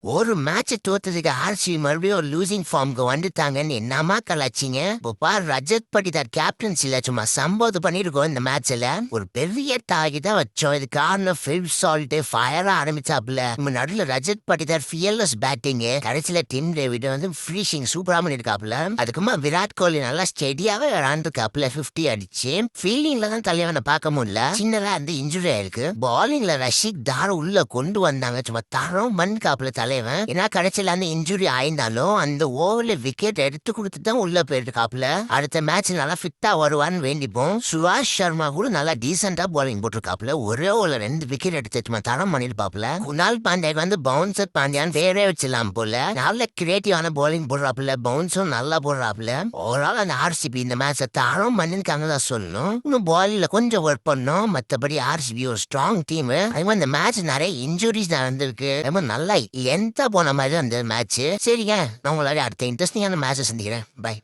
ஒரு match தோத்ததுக்கு RCB மறுபடியும் ஒரு லூசிங் ஃபார்முக்கு வந்துட்டாங்கன்னு என்னமா கலாச்சிங்க. இப்போ பார் ரஜத் படிதார் கேப்டன்சில சும்மா சம்போது பண்ணிருக்கோம் இந்த மேட்ச்ல. ஒரு பெரிய டார்கெட் தான் வச்சோம். இது காரணம் ஃபில் சால்ட் ஃபயர் ஆரம்பிச்சாப்ல. நம்ம நடுவில் ரஜத் படிதார் ஃபியர்லெஸ் பேட்டிங், கடைசியில டிம் டேவிட் வந்து ஃபினிஷிங் சூப்பரா பண்ணிருக்காப்ல. அதுக்குமா விராட் கோலி நல்லா ஸ்டெடியாவே விளாண்டுருக்காப்ல. 50 அடிச்சு ஃபீல்டிங்ல தான் தலைவனை பார்க்க முடியல, சின்னதா அந்த இன்ஜுரி ஆயிருக்கு. பாலிங்ல ரஷிக் தார் உள்ள கொண்டு வந்தாங்க, சும்மா தரம் மண் காப்புல தலைவன். ஏன்னா கடைசியில அந்த இன்ஜுரி ஆயிருந்தாலும் அந்த ஓவர்ல விக்கெட் எடுத்து கொடுத்துட்டு தான் உள்ள போயிருக்காப்ல. அடுத்த மேட்ச் நல்லா ஃபிட்டா வருவான்னு வேண்டிப்போம். சுபாஷ் சர்மா கூட நல்லா டீசென்டா பாலிங் போட்டிருக்காப்ல. ஒரே ஓவர்ல 2 விக்கெட் எடுத்து தரம் பண்ணிருப்பாப்ல. குணால் பாண்டியாக்கு வந்து பவுன்சர் பாண்டியான் பேரே வச்சிடலாம் போல. நல்ல கிரியேட்டிவான பாலிங் போடுறாப்ல, பவுன்ஸும் நல்லா போடுறாப்ல. ஓவரால் அந்த ஆர்சிபி இந்த மேட்ச தரம் பண்ணிருக்காங்க தான் சொல்லணும். இன்னும் பாலிங்ல கொஞ்சம் ஒர்க் பண்ணோம். மற்றபடி ஆர்சிபி ஒரு ஸ்ட்ராங் டீம். அதே இந்த மேட்ச் நிறைய இன்ஜுரிஸ் நடந்திருக்கு. ரொம்ப நல்லா போன மாதிரி அந்த மேட்ச். சரிங்க, நான் உங்களால அடுத்த இன்ட்ரெஸ்டிங்கான மேட்சை சந்திக்கிறேன். பை.